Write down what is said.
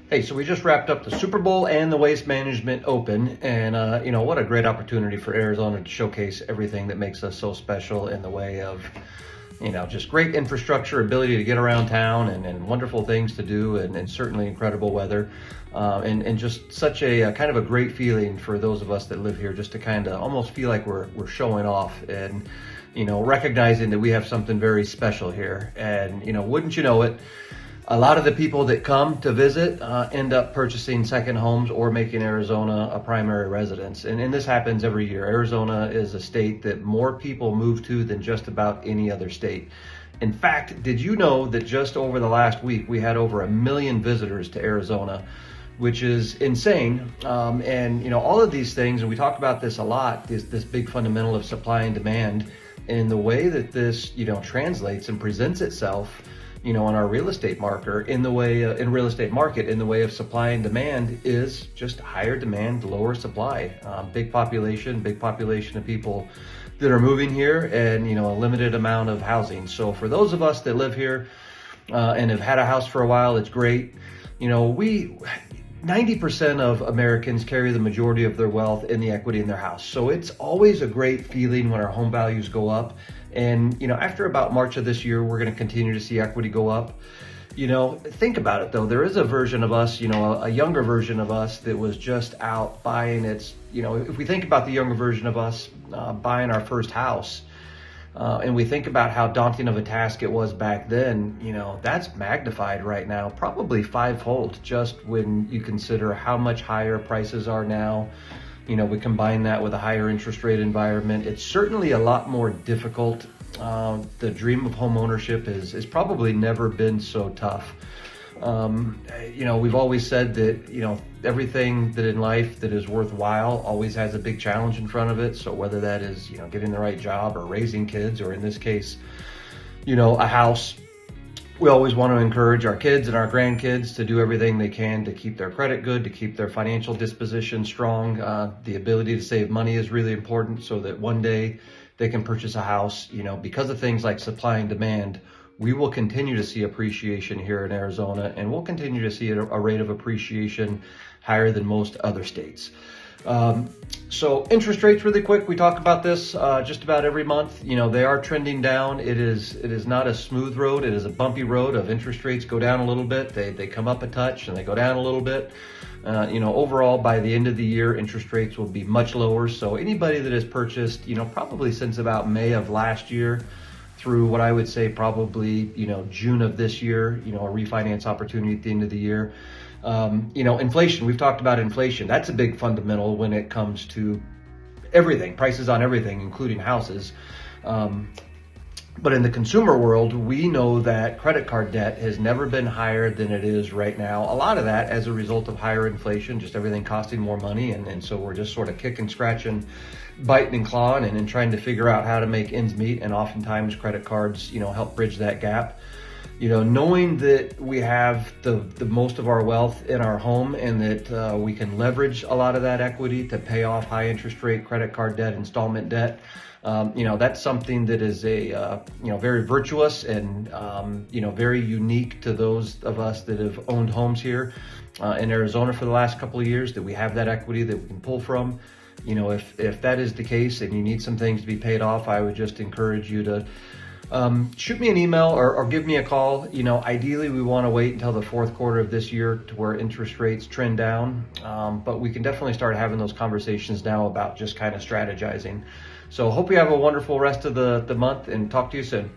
Hey, so we just wrapped up the Super Bowl and the Waste Management Open, and what a great opportunity for Arizona to showcase everything that makes us so special in the way of, just great infrastructure, ability to get around town, and wonderful things to do, and certainly incredible weather, and just such a kind of a great feeling for those of us that live here, just to kind of almost feel like we're showing off and recognizing that we have something very special here, and wouldn't you know it. A lot of the people that come to visit end up purchasing second homes or making Arizona a primary residence. And this happens every year. Arizona is a state that more people move to than just about any other state. In fact, did you know that just over the last week, we had over 1 million visitors to Arizona, which is insane. And all of these things, and we talk about this a lot, this big fundamental of supply and demand, and the way that this, translates and presents itself on our real estate market in the way of supply and demand is just higher demand, lower supply. Big population of people that are moving here, and a limited amount of housing. So for those of us that live here and have had a house for a while, it's great. 90% of Americans carry the majority of their wealth in the equity in their house. So it's always a great feeling when our home values go up. And, after about March of this year, we're going to continue to see equity go up. Think about it though. There is a version of us, a younger version of us that was just out buying if we think about the younger version of us buying our first house, and we think about how daunting of a task it was back then, that's magnified right now, probably fivefold, just when you consider how much higher prices are now. We combine that with a higher interest rate environment. It's certainly a lot more difficult. The dream of home ownership is probably never been so tough. We've always said that, everything that in life that is worthwhile always has a big challenge in front of it. So whether that is, getting the right job or raising kids, or in this case, a house, we always want to encourage our kids and our grandkids to do everything they can to keep their credit good, to keep their financial disposition strong. The ability to save money is really important so that one day they can purchase a house. Because of things like supply and demand, we will continue to see appreciation here in Arizona, and we'll continue to see a rate of appreciation higher than most other states. So interest rates, really quick, we talk about this just about every month. They are trending down. It is not a smooth road. It is a bumpy road of interest rates go down a little bit. They come up a touch and they go down a little bit. Overall, by the end of the year, interest rates will be much lower. So anybody that has purchased, probably since about May of last year through what I would say probably, June of this year, a refinance opportunity at the end of the year. Inflation, we've talked about inflation. That's a big fundamental when it comes to everything, prices on everything, including houses. But in the consumer world, we know that credit card debt has never been higher than it is right now. A lot of that as a result of higher inflation, just everything costing more money. And so we're just sort of kicking, scratching, biting and clawing and trying to figure out how to make ends meet. And oftentimes credit cards, help bridge that gap. Knowing that we have the most of our wealth in our home, and that we can leverage a lot of that equity to pay off high interest rate credit card debt, installment debt. That's something that is very virtuous and, very unique to those of us that have owned homes here in Arizona for the last couple of years, that we have that equity that we can pull from. If that is the case and you need some things to be paid off, I would just encourage you to shoot me an email or give me a call. Ideally we want to wait until the fourth quarter of this year to where interest rates trend down. But we can definitely start having those conversations now about just kind of strategizing. So hope you have a wonderful rest of the month, and talk to you soon.